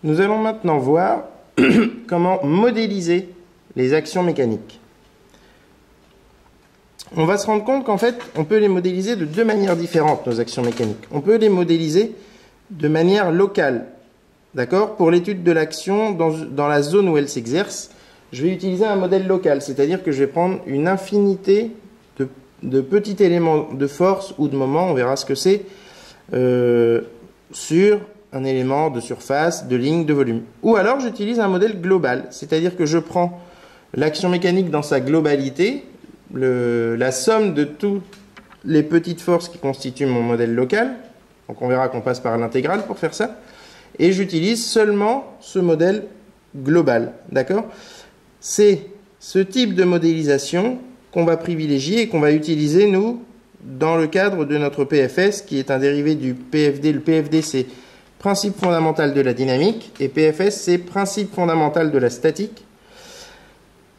Nous allons maintenant voir comment modéliser les actions mécaniques. On va se rendre compte qu'en fait, on peut les modéliser de deux manières différentes, nos actions mécaniques. On peut les modéliser de manière locale, d'accord? Pour l'étude de l'action dans la zone où elle s'exerce, je vais utiliser un modèle local, c'est-à-dire que je vais prendre une infinité de petits éléments de force ou de moment, on verra ce que c'est, sur un élément de surface, de ligne, de volume. Ou alors j'utilise un modèle global, c'est-à-dire que je prends l'action mécanique dans sa globalité, la somme de toutes les petites forces qui constituent mon modèle local, donc on verra qu'on passe par l'intégrale pour faire ça, et j'utilise seulement ce modèle global, d'accord? C'est ce type de modélisation qu'on va privilégier et qu'on va utiliser, nous, dans le cadre de notre PFS, qui est un dérivé du PFD. Le PFD, c'est principe fondamental de la dynamique, et PFS, c'est principe fondamental de la statique.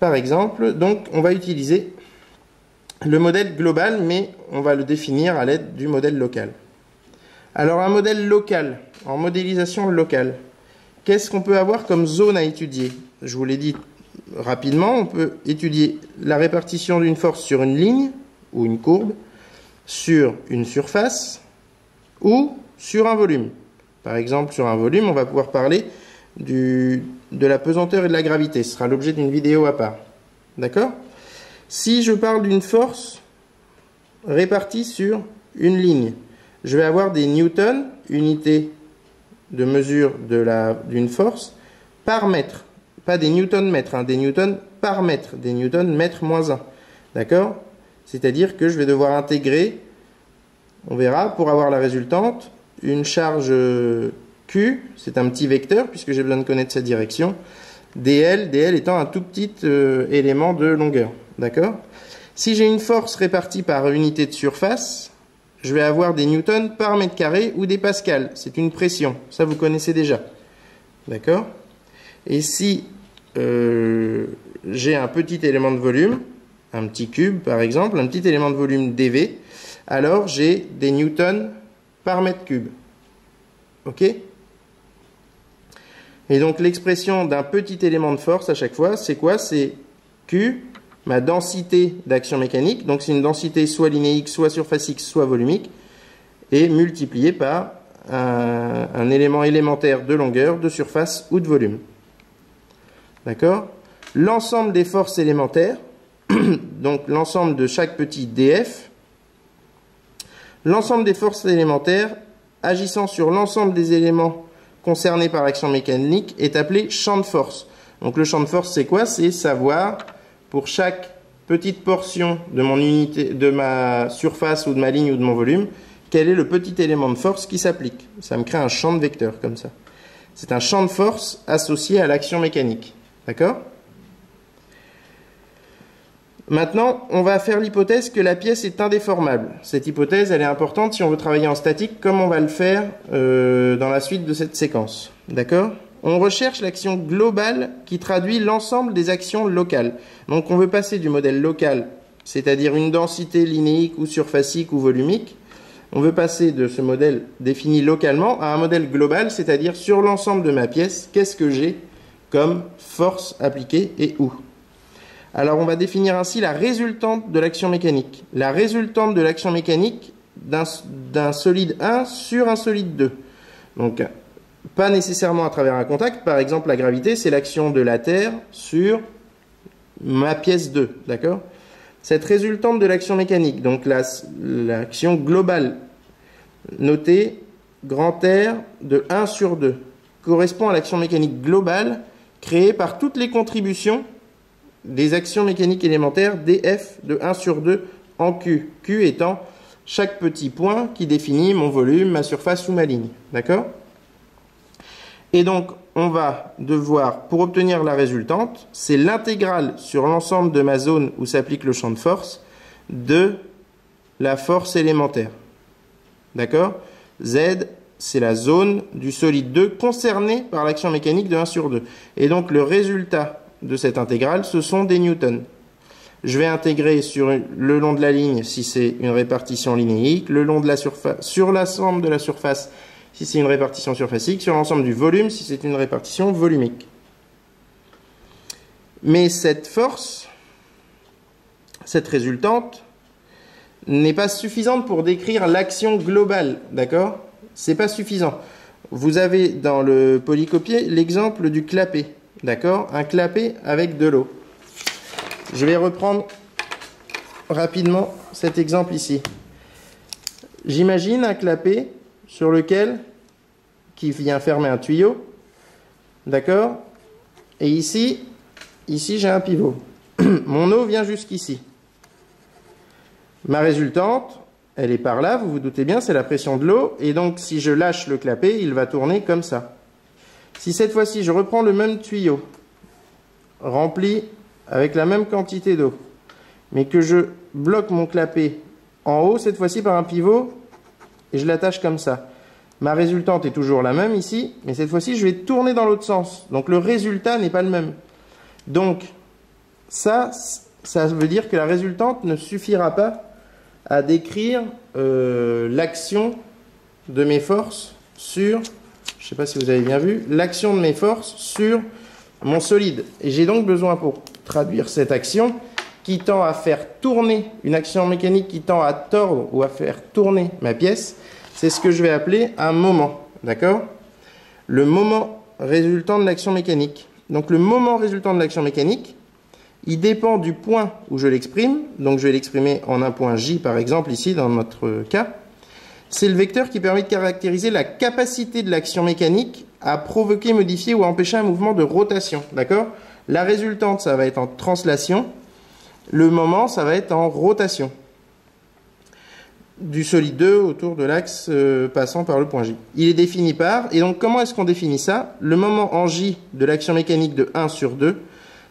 Par exemple, donc, on va utiliser le modèle global, mais on va le définir à l'aide du modèle local. Alors, un modèle local, en modélisation locale, qu'est-ce qu'on peut avoir comme zone à étudier? Je vous l'ai dit rapidement, on peut étudier la répartition d'une force sur une ligne ou une courbe, sur une surface ou sur un volume. Par exemple, sur un volume, on va pouvoir parler de la pesanteur et de la gravité. Ce sera l'objet d'une vidéo à part. D'accord? Si je parle d'une force répartie sur une ligne, je vais avoir des newtons, unité de mesure d'une force, par mètre. Pas des newtons mètres, hein, des newtons par mètre, des newtons mètre moins 1. D'accord? C'est-à-dire que je vais devoir intégrer, on verra, pour avoir la résultante, une charge Q, c'est un petit vecteur, puisque j'ai besoin de connaître sa direction, dl étant un tout petit élément de longueur. D'accord? Si j'ai une force répartie par unité de surface, je vais avoir des newtons par mètre carré ou des pascals. C'est une pression. Ça, vous connaissez déjà. D'accord? Et si j'ai un petit élément de volume, un petit cube par exemple, un petit élément de volume dV, alors j'ai des newtons par mètre cube. Ok? Et donc l'expression d'un petit élément de force à chaque fois, c'est quoi? C'est Q, ma densité d'action mécanique, donc c'est une densité soit linéique, soit surfacique, soit volumique, et multiplié par un élément élémentaire de longueur, de surface ou de volume. D'accord? L'ensemble des forces élémentaires, donc l'ensemble de chaque petit dF, l'ensemble des forces élémentaires agissant sur l'ensemble des éléments concernés par l'action mécanique est appelé champ de force. Donc le champ de force, c'est quoi? C'est savoir pour chaque petite portion de mon unité, de ma surface ou de ma ligne ou de mon volume, quel est le petit élément de force qui s'applique. Ça me crée un champ de vecteurs comme ça. C'est un champ de force associé à l'action mécanique. D'accord? Maintenant, on va faire l'hypothèse que la pièce est indéformable. Cette hypothèse, elle est importante si on veut travailler en statique, comme on va le faire dans la suite de cette séquence. D'accord? On recherche l'action globale qui traduit l'ensemble des actions locales. Donc on veut passer du modèle local, c'est-à-dire une densité linéique ou surfacique ou volumique. On veut passer de ce modèle défini localement à un modèle global, c'est-à-dire sur l'ensemble de ma pièce, qu'est-ce que j'ai comme force appliquée et où. Alors on va définir ainsi la résultante de l'action mécanique. La résultante de l'action mécanique d'un solide 1 sur un solide 2. Donc pas nécessairement à travers un contact. Par exemple, la gravité, c'est l'action de la Terre sur ma pièce 2. D'accord? Cette résultante de l'action mécanique, donc l'action globale, notée grand R de 1 sur 2, correspond à l'action mécanique globale créée par toutes les contributions des actions mécaniques élémentaires dF de 1 sur 2 en Q. Q étant chaque petit point qui définit mon volume, ma surface ou ma ligne. D'accord? Et donc, on va devoir, pour obtenir la résultante, c'est l'intégrale sur l'ensemble de ma zone où s'applique le champ de force de la force élémentaire. D'accord? Z, c'est la zone du solide 2 concernée par l'action mécanique de 1 sur 2. Et donc, le résultat de cette intégrale, ce sont des newtons. Je vais intégrer le long de la ligne si c'est une répartition linéique, le long de la surface, sur l'ensemble de la surface si c'est une répartition surfacique, sur l'ensemble du volume si c'est une répartition volumique. Mais cette force, cette résultante, n'est pas suffisante pour décrire l'action globale, d'accord? C'est pas suffisant. Vous avez dans le polycopier l'exemple du clapet, d'accord? Un clapet avec de l'eau. Je vais reprendre rapidement cet exemple ici. J'imagine un clapet sur lequel, qui vient fermer un tuyau, d'accord? Et ici j'ai un pivot. Mon eau vient jusqu'ici. Ma résultante, elle est par là, vous vous doutez bien, c'est la pression de l'eau, et donc si je lâche le clapet, il va tourner comme ça. Si cette fois-ci je reprends le même tuyau, rempli avec la même quantité d'eau, mais que je bloque mon clapet en haut, cette fois-ci par un pivot, et je l'attache comme ça. Ma résultante est toujours la même ici, mais cette fois-ci je vais tourner dans l'autre sens. Donc le résultat n'est pas le même. Donc ça veut dire que la résultante ne suffira pas à décrire l'action de mes forces sur, je ne sais pas si vous avez bien vu, l'action de mes forces sur mon solide. Et j'ai donc besoin, pour traduire cette action qui tend à faire tourner, une action mécanique qui tend à tordre ou à faire tourner ma pièce, c'est ce que je vais appeler un moment, d'accord? Le moment résultant de l'action mécanique. Donc le moment résultant de l'action mécanique, il dépend du point où je l'exprime. Donc je vais l'exprimer en un point J par exemple ici dans notre cas. C'est le vecteur qui permet de caractériser la capacité de l'action mécanique à provoquer, modifier ou empêcher un mouvement de rotation. D'accord? La résultante, ça va être en translation. Le moment, ça va être en rotation du solide 2 autour de l'axe passant par le point J. Il est défini par, et donc comment est-ce qu'on définit ça? Le moment en J de l'action mécanique de 1 sur 2,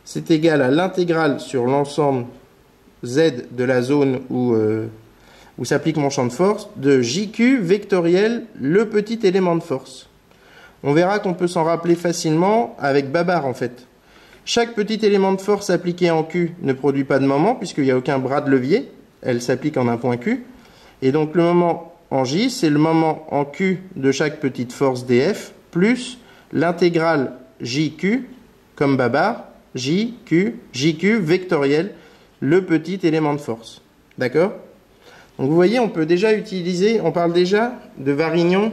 c'est égal à l'intégrale sur l'ensemble Z de la zone où s'applique mon champ de force, de JQ vectoriel, le petit élément de force. On verra qu'on peut s'en rappeler facilement avec Babar en fait. Chaque petit élément de force appliqué en Q ne produit pas de moment puisqu'il n'y a aucun bras de levier, elle s'applique en un point Q. Et donc le moment en J, c'est le moment en Q de chaque petite force dF, plus l'intégrale JQ, comme Babar, JQ vectoriel, le petit élément de force. D'accord? Donc vous voyez, on peut déjà utiliser, on parle déjà de Varignon,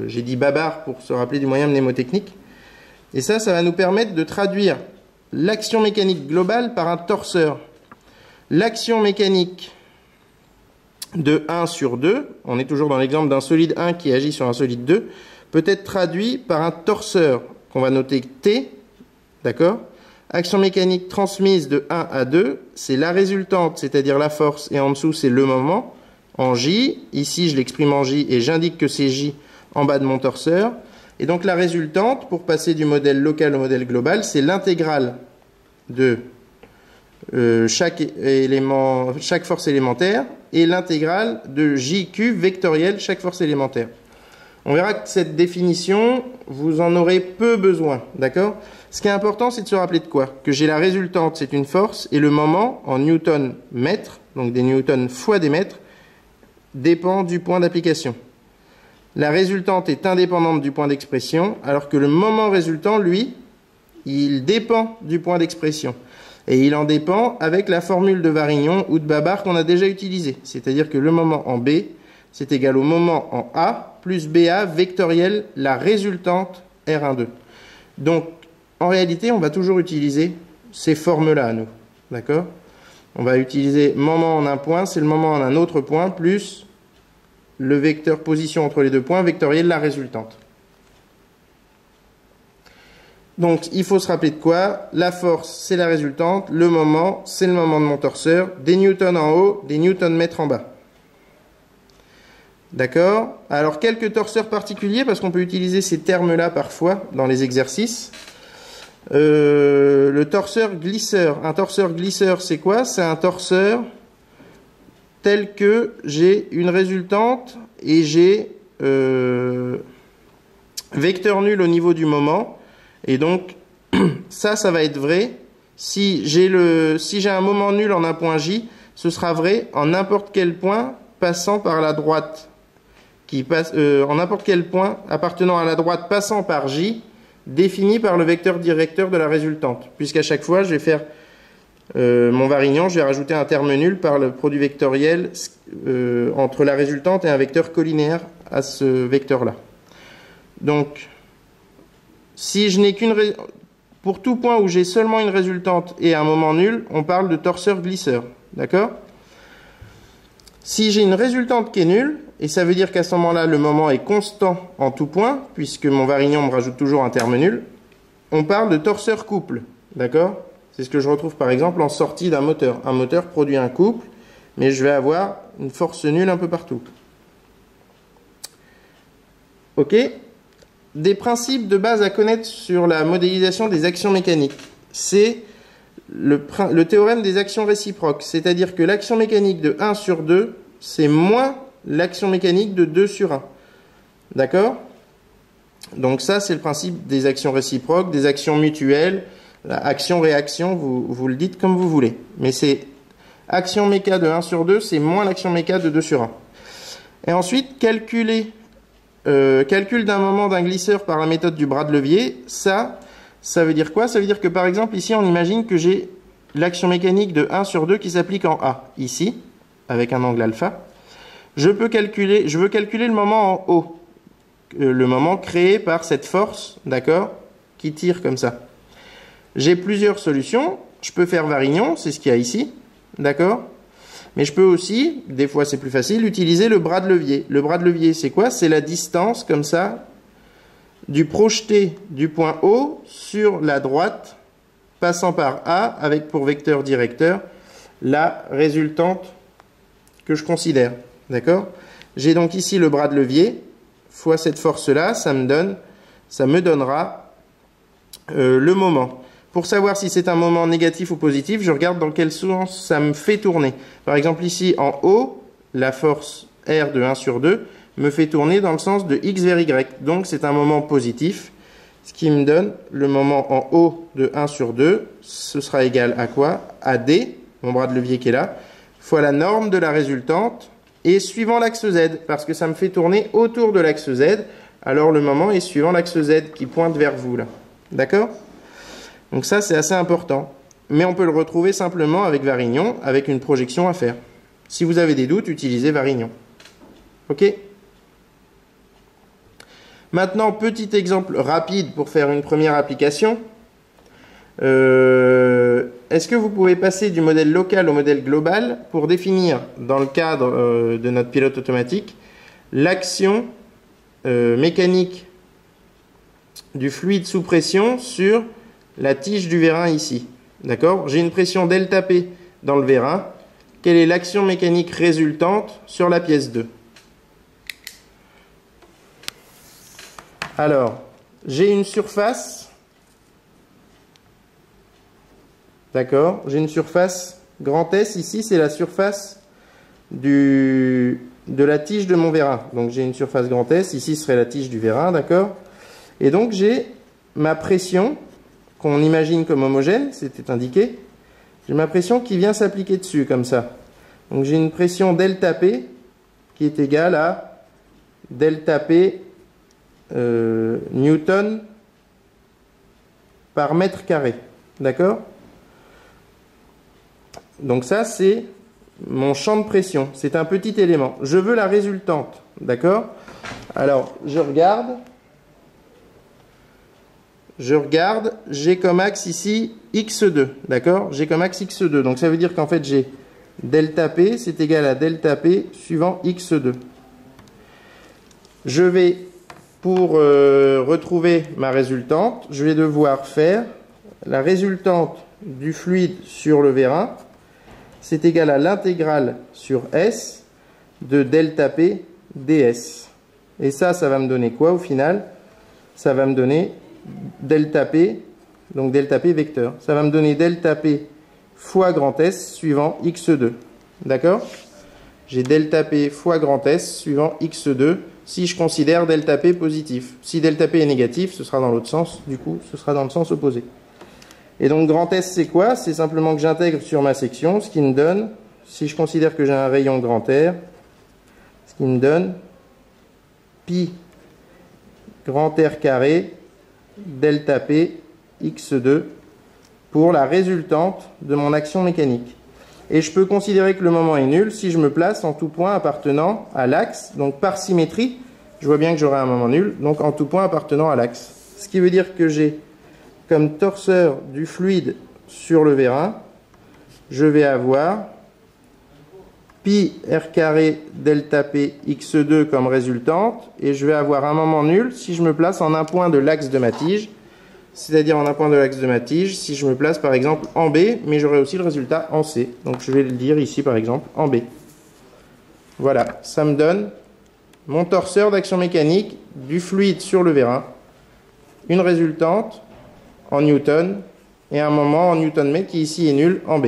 j'ai dit Babar pour se rappeler du moyen mnémotechnique, et ça va nous permettre de traduire l'action mécanique globale par un torseur. L'action mécanique de 1 sur 2, on est toujours dans l'exemple d'un solide 1 qui agit sur un solide 2, peut être traduit par un torseur qu'on va noter T, d'accord? Action mécanique transmise de 1 à 2, c'est la résultante, c'est-à-dire la force, et en dessous c'est le moment, en J, ici je l'exprime en J et j'indique que c'est J en bas de mon torseur, et donc la résultante, pour passer du modèle local au modèle global, c'est l'intégrale de chaque force élémentaire, et l'intégrale de JQ vectoriel chaque force élémentaire. On verra que cette définition, vous en aurez peu besoin, d'accord? Ce qui est important, c'est de se rappeler de quoi? Que j'ai la résultante, c'est une force, et le moment, en newton mètre, donc des newtons fois des mètres, dépend du point d'application. La résultante est indépendante du point d'expression, alors que le moment résultant, lui, il dépend du point d'expression. Et il en dépend avec la formule de Varignon ou de Babar qu'on a déjà utilisée. C'est-à-dire que le moment en B, c'est égal au moment en A, plus BA vectoriel, la résultante R12. Donc, en réalité, on va toujours utiliser ces formes-là à nous. D'accord? On va utiliser moment en un point, c'est le moment en un autre point, plus le vecteur position entre les deux points, vectoriel, la résultante. Donc, il faut se rappeler de quoi? La force, c'est la résultante. Le moment, c'est le moment de mon torseur. Des newtons en haut, des newtons mètres en bas. D'accord? Alors, quelques torseurs particuliers, parce qu'on peut utiliser ces termes-là parfois dans les exercices. Le torseur glisseur. Un torseur glisseur, c'est quoi? C'est un torseur tel que j'ai une résultante et j'ai vecteur nul au niveau du moment. Et donc, ça va être vrai. Si j'ai un moment nul en un point J, ce sera vrai en n'importe quel point passant par la droite qui passe en n'importe quel point appartenant à la droite passant par J, défini par le vecteur directeur de la résultante. Puisqu'à chaque fois, je vais faire mon varignon, je vais rajouter un terme nul par le produit vectoriel entre la résultante et un vecteur collinéaire à ce vecteur-là. Donc, si je n'ai pour tout point où j'ai seulement une résultante et un moment nul, on parle de torseur-glisseur. D'accord? Si j'ai une résultante qui est nulle, et ça veut dire qu'à ce moment-là, le moment est constant en tout point, puisque mon varignon me rajoute toujours un terme nul, on parle de torseur-couple. D'accord? C'est ce que je retrouve par exemple en sortie d'un moteur. Un moteur produit un couple, mais je vais avoir une force nulle un peu partout. Ok? Des principes de base à connaître sur la modélisation des actions mécaniques. C'est le théorème des actions réciproques. C'est-à-dire que l'action mécanique de 1 sur 2, c'est moins l'action mécanique de 2 sur 1. D'accord? Donc ça, c'est le principe des actions réciproques, des actions mutuelles, action-réaction, vous le dites comme vous voulez. Mais c'est action méca de 1 sur 2, c'est moins l'action méca de 2 sur 1. Et ensuite, calcul d'un moment d'un glisseur par la méthode du bras de levier, ça veut dire quoi? Ça veut dire que par exemple, ici, on imagine que j'ai l'action mécanique de 1 sur 2 qui s'applique en A, ici, avec un angle alpha. Je veux calculer le moment en O, le moment créé par cette force, d'accord, qui tire comme ça. J'ai plusieurs solutions. Je peux faire varignon, c'est ce qu'il y a ici, d'accord? Mais je peux aussi, des fois c'est plus facile, utiliser le bras de levier. Le bras de levier, c'est quoi? C'est la distance, comme ça, du projeté du point O sur la droite, passant par A, avec pour vecteur directeur la résultante que je considère. D'accord? J'ai donc ici le bras de levier, fois cette force-là, ça me donnera le moment. Pour savoir si c'est un moment négatif ou positif, je regarde dans quel sens ça me fait tourner. Par exemple, ici, en haut, la force R de 1 sur 2 me fait tourner dans le sens de X vers Y. Donc, c'est un moment positif, ce qui me donne le moment en haut de 1 sur 2. Ce sera égal à quoi? À D, mon bras de levier qui est là, fois la norme de la résultante, et suivant l'axe Z, parce que ça me fait tourner autour de l'axe Z. Alors, le moment est suivant l'axe Z qui pointe vers vous, là. D'accord? Donc ça, c'est assez important. Mais on peut le retrouver simplement avec varignon, avec une projection à faire. Si vous avez des doutes, utilisez varignon. Ok? Maintenant, petit exemple rapide pour faire une première application. Est-ce que vous pouvez passer du modèle local au modèle global pour définir, dans le cadre de notre pilote automatique, l'action mécanique du fluide sous pression sur la tige du vérin ici. D'accord? J'ai une pression delta P dans le vérin. Quelle est l'action mécanique résultante sur la pièce 2? Alors, j'ai une surface. D'accord? J'ai une surface grand S ici, c'est la surface de la tige de mon vérin. Donc j'ai une surface grand S, ici ce serait la tige du vérin, d'accord? Et donc j'ai ma pression qu'on imagine comme homogène, c'était indiqué. J'ai ma pression qui vient s'appliquer dessus, comme ça. Donc j'ai une pression delta P qui est égale à delta P Newton par mètre carré. D'accord? Donc ça, c'est mon champ de pression. C'est un petit élément. Je veux la résultante. D'accord? Alors, je regarde, j'ai comme axe ici x2, d'accord? J'ai comme axe x2, donc ça veut dire qu'en fait j'ai delta P, c'est égal à delta P suivant x2. Je vais, pour retrouver ma résultante, je vais devoir faire la résultante du fluide sur le vérin, c'est égal à l'intégrale sur S de delta P ds. Et ça va me donner quoi au final? Ça va me donner delta P, donc delta P vecteur. Ça va me donner delta P fois grand S suivant x2. D'accord? J'ai delta P fois grand S suivant x2 si je considère delta P positif. Si delta P est négatif, ce sera dans l'autre sens, du coup, ce sera dans le sens opposé. Et donc grand S, c'est quoi? C'est simplement que j'intègre sur ma section, ce qui me donne, si je considère que j'ai un rayon grand R, ce qui me donne pi grand R carré delta P x2 pour la résultante de mon action mécanique. Et je peux considérer que le moment est nul si je me place en tout point appartenant à l'axe. Donc par symétrie, je vois bien que j'aurai un moment nul, donc en tout point appartenant à l'axe. Ce qui veut dire que j'ai comme torseur du fluide sur le vérin, je vais avoir pi r carré delta P x2 comme résultante, et je vais avoir un moment nul si je me place en un point de l'axe de ma tige, c'est-à-dire en un point de l'axe de ma tige, si je me place par exemple en B, mais j'aurai aussi le résultat en C. Donc je vais le dire ici par exemple en B. Voilà, ça me donne mon torseur d'action mécanique du fluide sur le vérin, une résultante en newton et un moment en newton mètre qui ici est nul en B.